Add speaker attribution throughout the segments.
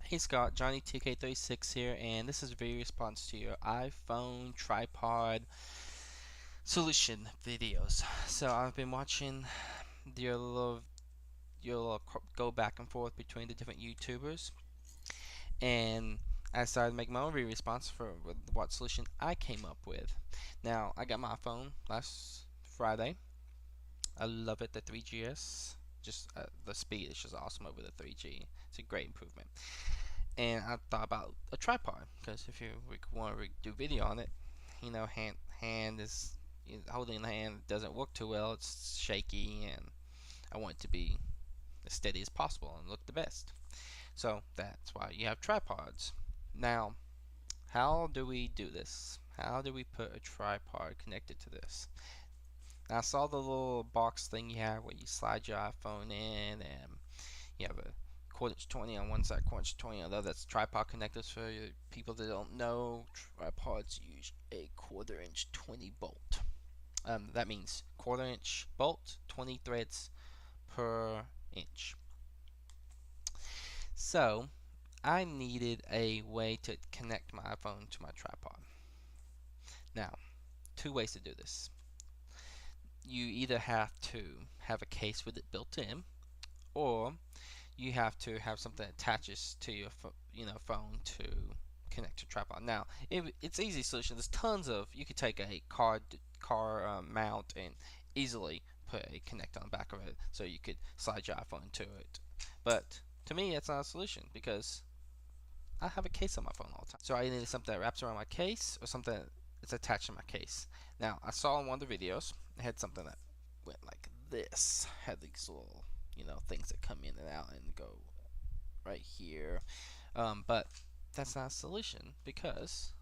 Speaker 1: Hey Scott, Johnny TK36 here, and this is a video response to your iPhone tripod solution videos. So I've been watching your little go back and forth between the different YouTubers, and I decided to make my own video response for what solution I came up with. Now I got my iPhone last Friday. I love it, the 3GS. Just the speed is just awesome over the 3G. It's a great improvement. And I thought about a tripod because if you want to do video on it, hand is holding the hand doesn't work too well. It's shaky, and I want it to be as steady as possible and look the best. So that's why you have tripods. Now, how do we do this? How do we put a tripod connected to this? Now, I saw the little box thing you have where you slide your iPhone in, and you have a 1/4" 20 on one side, 1/4" 20 on the other. That's tripod connectors. For people that don't know, tripods use a 1/4" 20 bolt. That means 1/4" bolt, 20 threads per inch. So I needed a way to connect my iPhone to my tripod. Now, two ways to do this. You either have to have a case with it built in, or you have to have something that attaches to your phone to connect to tripod. Now, it's easy solution. There's tons of, you could take a car mount and easily put a connect on the back of it, so you could slide your iPhone into it. But to me, it's not a solution because I have a case on my phone all the time. So I needed something that wraps around my case or something that's attached to my case. Now, I saw in one of the videos, it had something that went like this. Had these little, things that come in and out and go right here. But that's not a solution because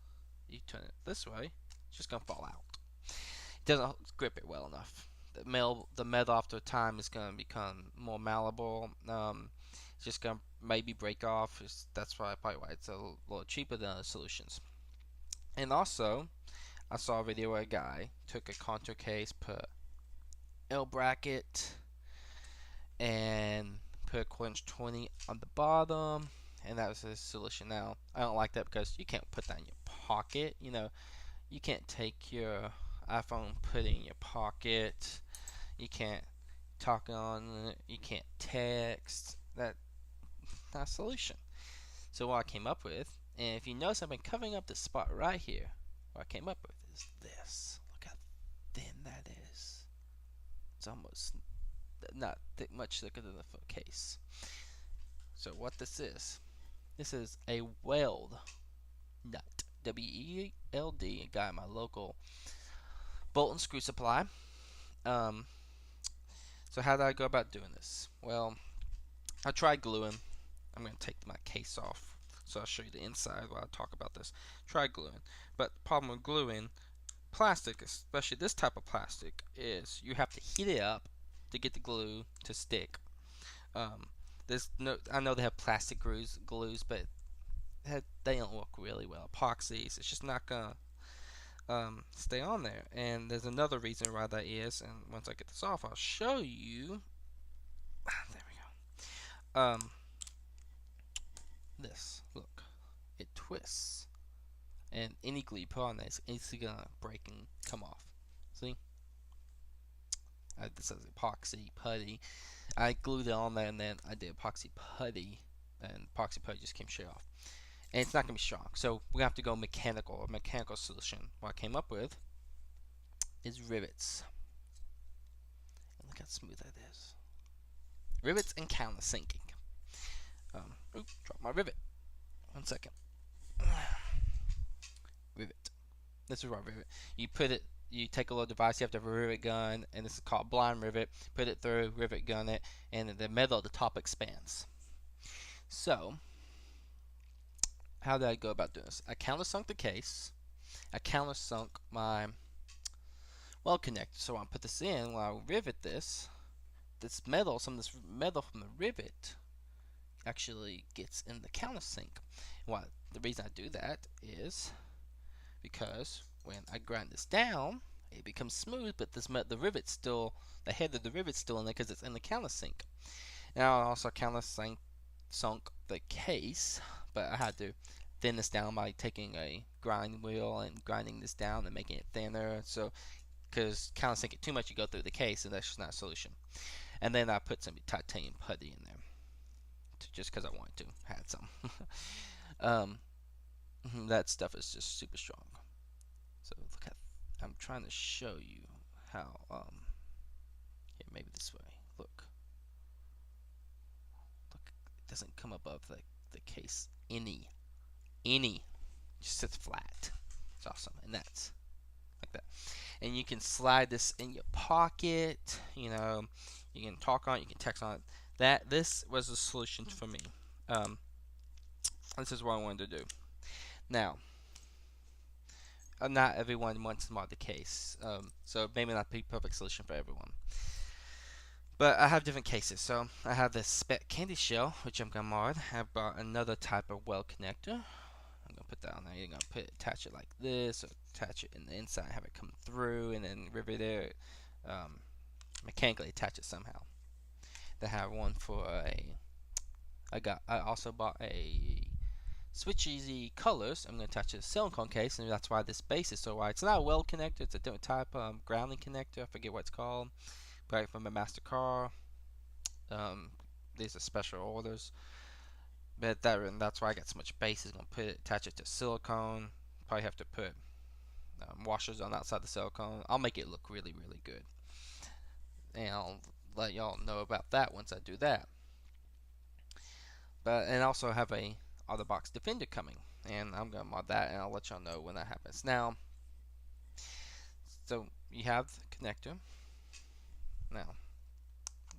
Speaker 1: you turn it this way, it's just gonna fall out. It doesn't grip it well enough. The metal after time is gonna become more malleable. It's just gonna maybe break off. That's probably why it's a little cheaper than other solutions. And also, I saw a video where a guy took a contour case, put L bracket, and put a 1/4" 20 on the bottom, and that was his solution. Now, I don't like that because you can't put that in your pocket. You can't take your iPhone, put it in your pocket. You can't talk on it. You can't text. That's not a solution. So what I came up with, and if you notice, I've been covering up this spot right here. What I came up with is this. Look how thin that is. It's almost not much thicker than the case. So what this is a weld nut. WELD. A guy at my local bolt and screw supply. So how did I go about doing this? Well, I tried gluing. I'm going to take my case off, so I'll show you the inside while I talk about this. Try gluing, but the problem with gluing plastic, especially this type of plastic, is you have to heat it up to get the glue to stick. I know they have plastic glues, but they don't work really well. Epoxies, it's just not gonna stay on there. And there's another reason why that is. And once I get this off, I'll show you. There we go. This, look, it twists, and any glue you put on this, it's gonna break and come off. See? This says epoxy putty. I glued it on there, and then I did epoxy putty, and epoxy putty just came straight off. And it's not gonna be strong, so we have to go mechanical. A mechanical solution. What I came up with is rivets. And look how smooth that is. Rivets and countersinking. Drop my rivet. 1 second. Rivet. This is our rivet. You put it. You take a little device. You have to have a rivet gun, and this is called blind rivet. Put it through, rivet gun it, and the metal at the top expands. So, how did I go about doing this? I countersunk the case. I countersunk my weld connector. So when I put this in, when I rivet this metal, some of this metal from the rivet actually gets in the countersink. The reason I do that is because when I grind this down, it becomes smooth, but the rivet's still, the head of the rivet's still in there because it's in the countersink. Now I also countersink sunk the case, but I had to thin this down by taking a grind wheel and grinding this down and making it thinner. So, because countersink it too much, you go through the case, and that's just not a solution. And then I put some titanium putty in there, just because I wanted to. Had some. um, that stuff is just super strong. So look at, I'm trying to show you how. Here, maybe this way. Look, it doesn't come above the case any. Just sits flat. It's awesome, and that's like that. And you can slide this in your pocket. You know, you can talk on it, you can text on it. This was the solution for me. This is what I wanted to do. Now, not everyone wants to mod the case, so maybe not the perfect solution for everyone. But I have different cases. So I have this spec candy shell, which I'm gonna mod. I brought another type of well connector. I'm gonna put that on there. You're gonna attach it like this, or attach it in the inside, have it come through, and then rivet it, mechanically attach it somehow. They have one for a. I also bought a Switch Easy Colors. I'm going to attach a silicone case, and that's why this base is so wide. It's not a well connector, it's a different type of grounding connector. I forget what it's called. Right from a master car. These are special orders. But that's why I got so much base. Is going to attach it to silicone. Probably have to put washers on the outside the silicone. I'll make it look really, really good. And I'll let y'all know about that once I do that. And also have a out-of-the-box Defender coming, and I'm gonna mod that, and I'll let y'all know when that happens. Now, so you have the connector. Now,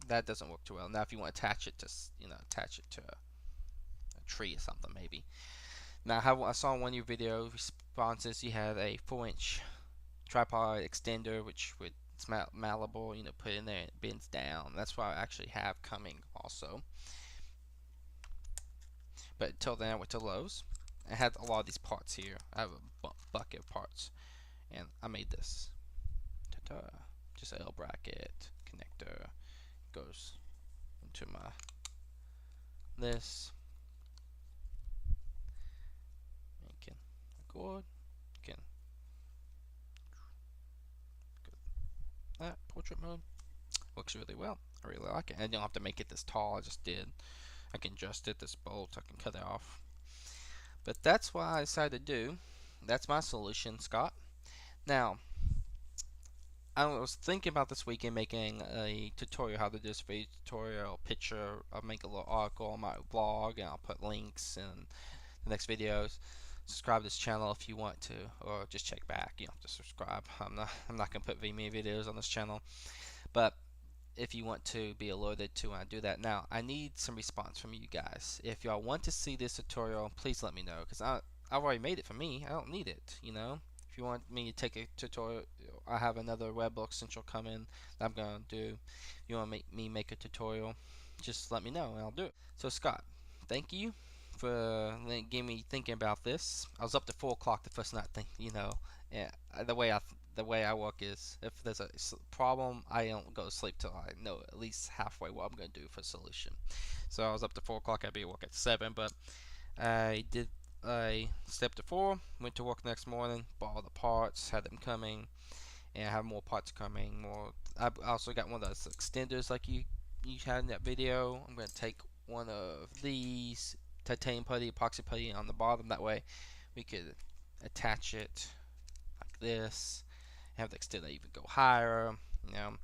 Speaker 1: that doesn't work too well. Now, if you want to attach it to, attach it to a tree or something, maybe. Now, I saw in one of your video responses you had a 4-inch tripod extender, which it's malleable. Put in there, and it bends down. That's what I actually have coming also. But until then, I went to Lowe's. I had a lot of these parts here. I have a bucket of parts, and I made this. Ta-ta. Just a L bracket connector goes into this. You can record. You can go that portrait mode. Works really well. I really like it. And you don't have to make it this tall. I just did. I can adjust it, this bolt, I can cut it off. But that's what I decided to do. That's my solution, Scott. Now, I was thinking about this weekend making a tutorial how to do this video tutorial picture. I'll make a little article on my blog, and I'll put links in the next videos. Subscribe to this channel if you want to, or just check back. You don't have to subscribe. I'm not gonna put VME videos on this channel, but if you want to be alerted to when I do that. Now, I need some response from you guys. If y'all want to see this tutorial, please let me know, because I've already made it for me. I don't need it, If you want me to take a tutorial, I have another Webbook Central coming that I'm going to do. If you want me make a tutorial, just let me know and I'll do it. So, Scott, thank you for getting me thinking about this. I was up to 4 o'clock the first night, yeah, the way I work is if there's a problem, I don't go to sleep till I know at least halfway what I'm going to do for a solution. So I was up to 4 o'clock. I'd be at work at 7, but I slept at 4, went to work the next morning, bought all the parts, had them coming, and I have more parts coming. I also got one of those extenders like you had in that video. I'm going to take one of these titanium putty, epoxy putty on the bottom. That way we could attach it like this. Have the extender even go higher, and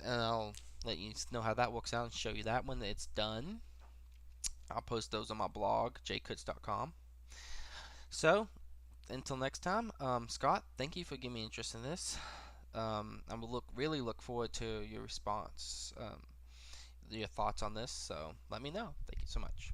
Speaker 1: I'll let you know how that works out and show you that when it's done. I'll post those on my blog, jkuts.com. So, until next time, Scott, thank you for giving me interest in this. I'm really look forward to your response, your thoughts on this. So let me know. Thank you so much.